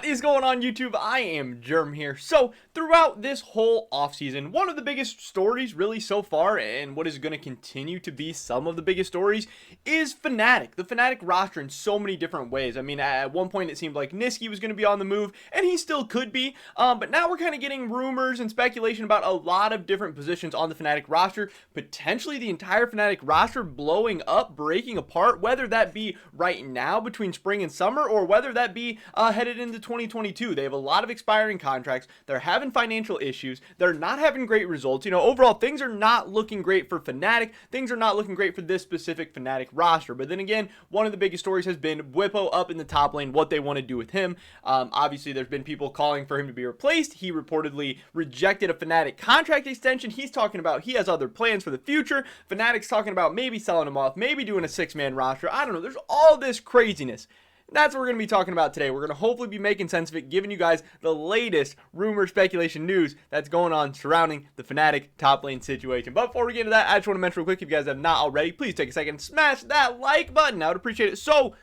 What is going on, YouTube? I am Germ here. So, throughout this whole offseason, one of the biggest stories really so far, and what is going to continue to be some of the biggest stories, is FNATIC. The FNATIC roster in so many different ways. I mean, at one point it seemed like Niski was going to be on the move, and he still could be, but now we're kind of getting rumors and speculation about a lot of different positions on the FNATIC roster, potentially the entire FNATIC roster blowing up, breaking apart, whether that be right now between spring and summer, or whether that be headed into 2022. They have a lot of expiring contracts. They're having financial issues. They're not having great results. You know, overall, things are not looking great for FNATIC. Things are not looking great for this specific FNATIC roster. But then again, one of the biggest stories has been Bwipo up in the top lane, what they want to do with him. Obviously, there's been people calling for him to be replaced. He reportedly rejected a FNATIC contract extension. He's talking about he has other plans for the future. FNATIC's talking about maybe selling him off, maybe doing a six-man roster. I don't know. There's all this craziness. That's what we're going to be talking about today. We're going to hopefully be making sense of it, giving you guys the latest rumor, speculation, news that's going on surrounding the FNATIC top lane situation. But before we get into that, I just want to mention real quick, if you guys have not already, please take a second and smash that like button. I would appreciate it so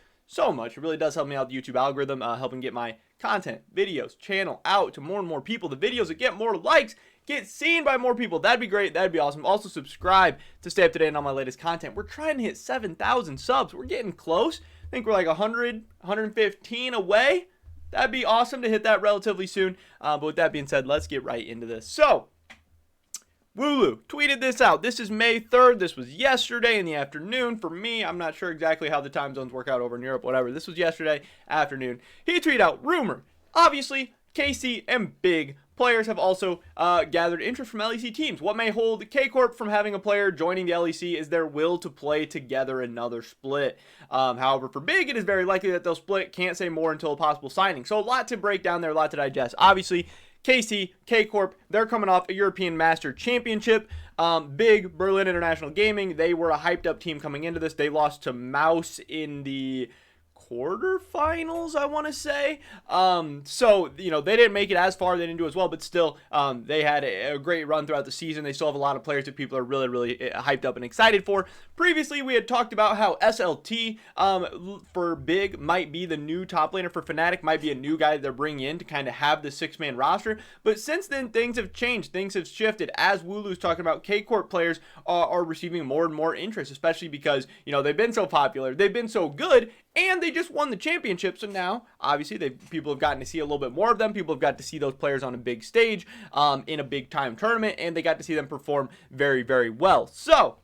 much. It really does help me out, the YouTube algorithm, helping get my content, videos, channel out to more and more people. The videos that get more likes get seen by more people. That'd be great. That'd be awesome. Also, subscribe to stay up to date on my latest content. We're trying to hit 7,000 subs. We're getting close. I think we're like 100, 115 away. That'd be awesome to hit that relatively soon. But with that being said, let's get right into this. So, Wooloo tweeted this out. This is May 3rd. This was yesterday in the afternoon. For me, I'm not sure exactly how the time zones work out over in Europe, whatever. This was yesterday afternoon. He tweeted out, rumor. Obviously, KC and big players have also gathered interest from LEC teams. What may hold Kcorp from having a player joining the LEC is their will to play together another split. However, for big, it is very likely that they'll split. Can't say more until a possible signing. So a lot to break down there, a lot to digest. Obviously, KC, Kcorp, they're coming off a European Master Championship. Big, Berlin International Gaming, they were a hyped up team coming into this. They lost to Mouse in the quarterfinals, I want to say. So, you know, they didn't make it as far, they didn't do as well, but still, they had a great run throughout the season. They still have a lot of players that people are really hyped up and excited for. Previously, we had talked about how SLT for big might be the new top laner for FNATIC, might be a new guy that they're bringing in to kind of have the six-man roster. But since then, things have changed, things have shifted. As Wooloo's talking about, Kcorp players are receiving more and more interest, especially because, you know, they've been so popular, they've been so good, and they just won the championship. So now, obviously, people have gotten to see a little bit more of them. People have got to see those players on a big stage in a big-time tournament, and they got to see them perform very well. So,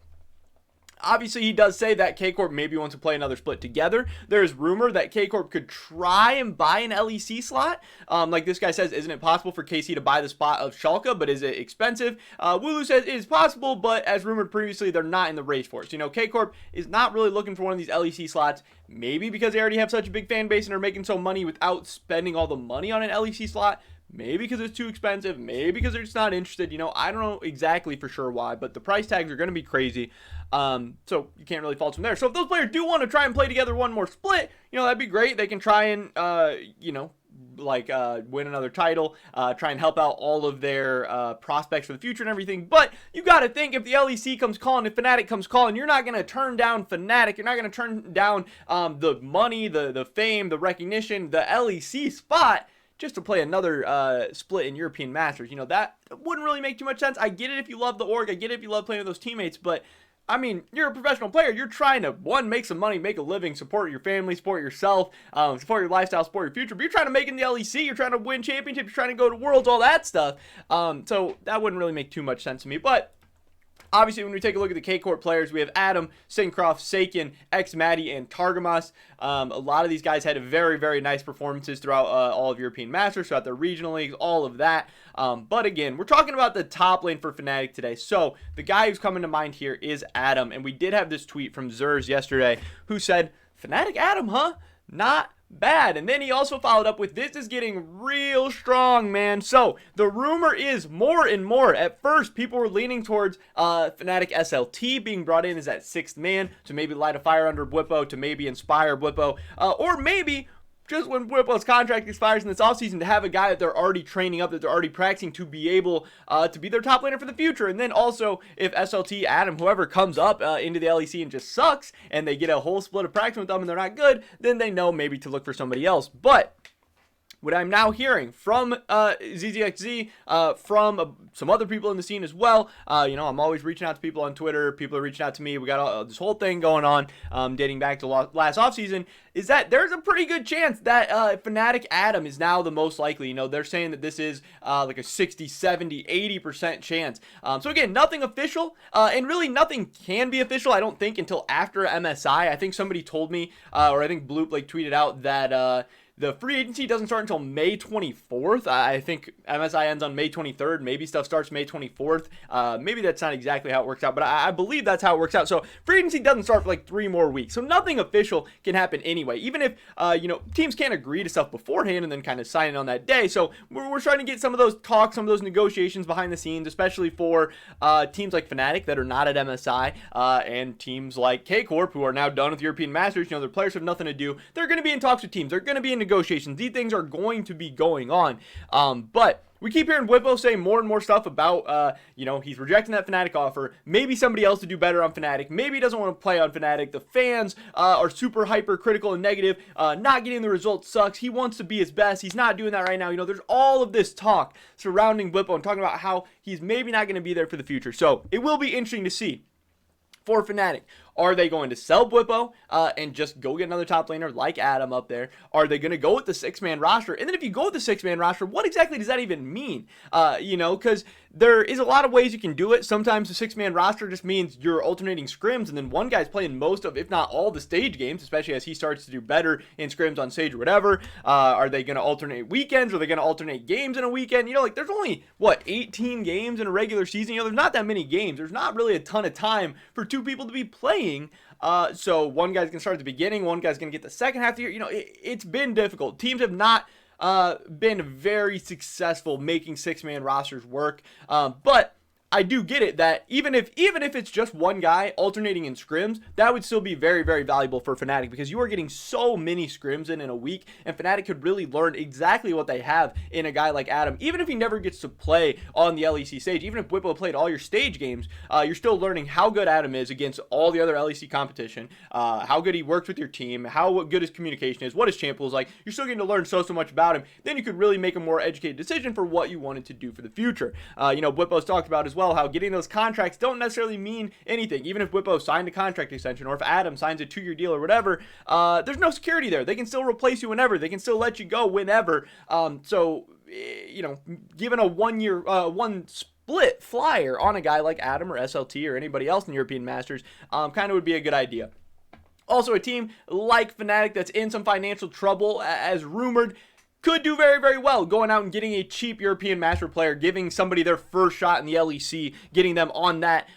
obviously, he does say that Kcorp maybe wants to play another split together. There's rumor that Kcorp could try and buy an LEC slot. Like this guy says, isn't it possible for KC to buy the spot of Schalke, but is it expensive? Wooloo says it is possible, but as rumored previously, they're not in the race for it. So, you know, Kcorp is not really looking for one of these LEC slots, maybe because they already have such a big fan base and are making so money without spending all the money on an LEC slot. Maybe because it's too expensive, maybe because they're just not interested. You know, I don't know exactly for sure why, but the price tags are going to be crazy. So you can't really fault them there. So if those players do want to try and play together one more split, you know, that'd be great. They can try and, you know, like win another title, try and help out all of their prospects for the future and everything. But you got to think, if the LEC comes calling, if FNATIC comes calling, you're not going to turn down FNATIC. You're not going to turn down the money, the fame, the recognition, the LEC spot just to play another split in European Masters. You know, that wouldn't really make too much sense. I get it if you love the org. I get it if you love playing with those teammates. But, I mean, you're a professional player. You're trying to, one, make some money, make a living, support your family, support yourself, support your lifestyle, support your future. But you're trying to make it in the LEC. You're trying to win championships. You're trying to go to Worlds, all that stuff. So that wouldn't really make too much sense to me. But obviously, when we take a look at the Kcorp players, we have Adam, Syncroft, Sakin, Xmatty, and Targamas. A lot of these guys had very nice performances throughout all of European Masters, throughout their regional leagues, all of that. But again, we're talking about the top lane for FNATIC today. So the guy who's coming to mind here is Adam. And we did have this tweet from Zers yesterday who said, FNATIC Adam, huh? Not bad. And then he also followed up with, this is getting real strong, man. So the rumor is more and more. At first, people were leaning towards FNATIC SLT being brought in as that sixth man to maybe light a fire under Bwipo, to maybe inspire Bwipo, or maybe just when Bwipo's contract expires in this offseason, to have a guy that they're already training up, that they're already practicing, to be able to be their top laner for the future. And then also, if SLT, Adam, whoever comes up into the LEC and just sucks, and they get a whole split of practice with them and they're not good, then they know maybe to look for somebody else. But what I'm now hearing from ZZXZ, from some other people in the scene as well, I'm always reaching out to people on Twitter. People are reaching out to me. We got this whole thing going on, dating back to last offseason, is that there's a pretty good chance that FNATIC Adam is now the most likely. They're saying that this is like a 60, 70, 80% chance. So again, nothing official, and really nothing can be official, I don't think, until after MSI. I think somebody told me, or I think Bloop tweeted out that the free agency doesn't start until May 24th. I think MSI ends on May 23rd. Maybe stuff starts May 24th. Maybe that's not exactly how it works out, but I believe that's how it works out. So free agency doesn't start for like 3 more weeks. So nothing official can happen anyway, even if, teams can't agree to stuff beforehand and then kind of sign it on that day. So we're trying to get some of those talks, some of those negotiations behind the scenes, especially for teams like FNATIC that are not at MSI, and teams like Kcorp who are now done with European Masters. Their players have nothing to do. They're going to be in talks with teams. They're going to be in negotiations. These things are going to be going on. But we keep hearing Whippo say more and more stuff about, he's rejecting that FNATIC offer. Maybe somebody else to do better on FNATIC. Maybe he doesn't want to play on FNATIC. The fans are super hyper critical and negative. Not getting the results sucks. He wants to be his best. He's not doing that right now. There's all of this talk surrounding Whippo and talking about how he's maybe not going to be there for the future. So it will be interesting to see for FNATIC. Are they going to sell Whippo and just go get another top laner like Adam up there? Are they going to go with the 6-man roster? And then if you go with the 6-man roster, what exactly does that even mean? Because there is a lot of ways you can do it. Sometimes the 6-man roster just means you're alternating scrims, and then one guy's playing most of, if not all, the stage games, especially as he starts to do better in scrims on stage or whatever. Are they going to alternate weekends? Are they going to alternate games in a weekend? There's only, 18 games in a regular season? There's not that many games. There's not really a ton of time for 2 people to be playing. So one guy's gonna start at the beginning, one guy's gonna get the second half of the year. It's been difficult. Teams have not been very successful making 6-man rosters work, but I do get it that even if it's just one guy alternating in scrims, that would still be very, very valuable for FNATIC, because you are getting so many scrims in a week, and FNATIC could really learn exactly what they have in a guy like Adam. Even if he never gets to play on the LEC stage, even if Whippo played all your stage games, you're still learning how good Adam is against all the other LEC competition, how good he works with your team, how good his communication is, what his champ is like. You're still getting to learn so much about him. Then you could really make a more educated decision for what you wanted to do for the future. Whippo's talked about as well how getting those contracts don't necessarily mean anything. Even if Whippo signed a contract extension, or if Adam signs a 2-year deal or whatever, there's no security there. They can still replace you whenever. They can still let you go whenever. Given a 1 split flyer on a guy like Adam or SLT or anybody else in the European Masters, kind of would be a good idea. Also, a team like FNATIC that's in some financial trouble, as rumored, could do very, very well going out and getting a cheap European Master player, giving somebody their first shot in the LEC, getting them on that,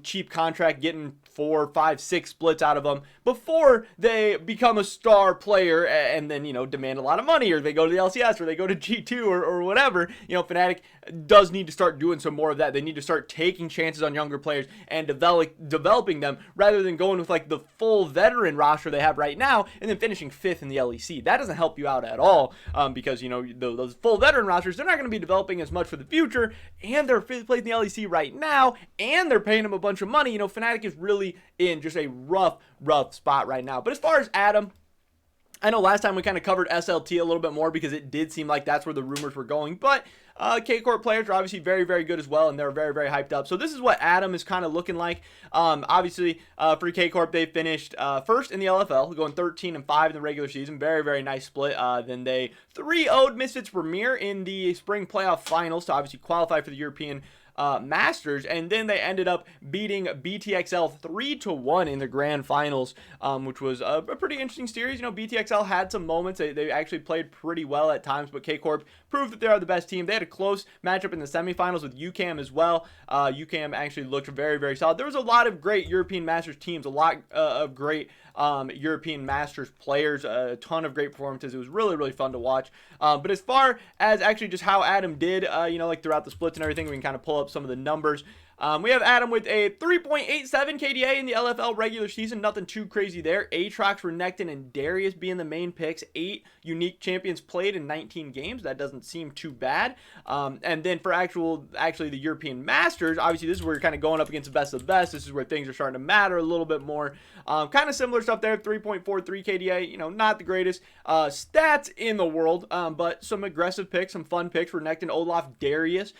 cheap contract, getting 4, 5, 6 splits out of them before they become a star player and then, demand a lot of money, or they go to the LCS, or they go to G2 or whatever. FNATIC does need to start doing some more of that. They need to start taking chances on younger players and developing them, rather than going with like the full veteran roster they have right now and then finishing 5th in the LEC. That doesn't help you out at all, because those full veteran rosters, they're not going to be developing as much for the future, and they're 5th place in the LEC right now, and they're paying them a bunch of money. FNATIC is really in just a rough spot right now. But as far as Adam, I know last time we kind of covered SLT a little bit more because it did seem like that's where the rumors were going, but Kcorp players are obviously very, very good as well, and they're very, very hyped up. So this is what Adam is kind of looking like. Obviously, for Kcorp, they finished first in the LFL, going 13-5 in the regular season. Very, very nice split. Then they 3-0'd Misfits Premier in the spring playoff finals to obviously qualify for the European Masters, and then they ended up beating BTXL 3-1 in the grand finals, which was a pretty interesting series. BTXL had some moments. They actually played pretty well at times, but Kcorp proved that they are the best team. They had a close matchup in the semifinals with UCAM as well. UCAM actually looked very, very solid. There was a lot of great European Masters teams, a lot of great European Masters players, a ton of great performances. It was really, really fun to watch. But as far as actually just how Adam did, throughout the splits and everything, we can kind of pull up some of the numbers. We have Adam with a 3.87 KDA in the LFL regular season. Nothing too crazy there. Aatrox, Renekton, and Darius being the main picks. 8 unique champions played in 19 games. That doesn't seem too bad. And then for actually the European Masters, obviously this is where you're kind of going up against the best of the best. This is where things are starting to matter a little bit more. Kind of similar stuff there. 3.43 KDA. You know, not the greatest stats in the world, but some aggressive picks, some fun picks. Renekton, Olaf, Darius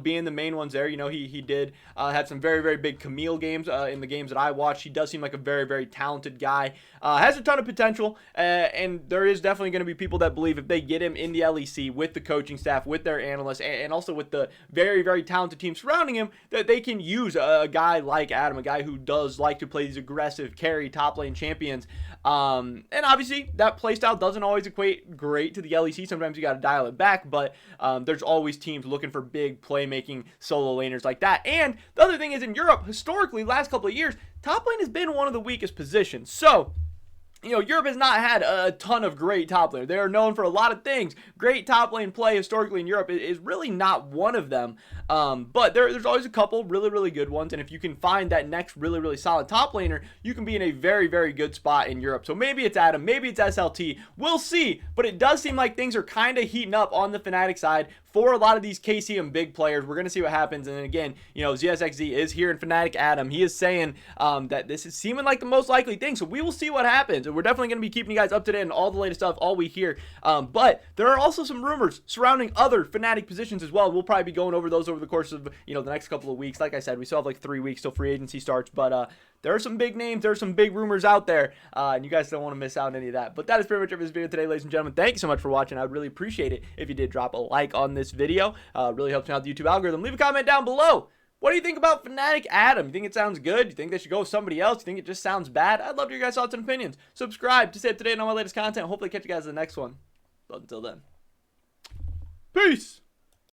being the main ones there. You know, he did had some very, very big Camille games in the games that I watched. He does seem like a very, very talented guy. Has a ton of potential, and there is definitely going to be people that believe if they get him in the LEC with the coaching staff, with their analysts, and also with the very, very talented team surrounding him, that they can use a guy like Adam, a guy who does like to play these aggressive carry top lane champions. And obviously that playstyle doesn't always equate great to the LEC. Sometimes you got to dial it back, but there's always teams looking for big playmaking solo laners like that. And the other thing is, in Europe, historically, last couple of years, top lane has been one of the weakest positions. So, you know, Europe has not had a ton of great top laners. They are known for a lot of things. Great top lane play historically in Europe is really not one of them. But there's always a couple really, really good ones. And if you can find that next really, really solid top laner, you can be in a very, very good spot in Europe. So maybe it's Adam, maybe it's SLT. We'll see. But it does seem like things are kind of heating up on the FNATIC side for a lot of these KC and big players. We're going to see what happens. And then again, you know, ZSXZ is here in FNATIC Adam. He is saying that this is seeming like the most likely thing. So we will see what happens. And we're definitely going to be keeping you guys up to date on all the latest stuff, all we hear. But there are also some rumors surrounding other FNATIC positions as well. We'll probably be going over those over the course of, you know, the next couple of weeks. Like I said, we still have like 3 weeks till free agency starts. But there are some big names. There are some big rumors out there. And you guys don't want to miss out on any of that. But that is pretty much it for this video today, ladies and gentlemen. Thank you so much for watching. I would really appreciate it if you did drop a like on this video. Really helps me out the YouTube algorithm. Leave a comment down below. What do you think about FNATIC Adam? You think it sounds good? You think they should go with somebody else? You think it just sounds bad? I'd love to hear your guys' thoughts and opinions. Subscribe to stay up to date on all my latest content. Hopefully catch you guys in the next one. But until then, peace!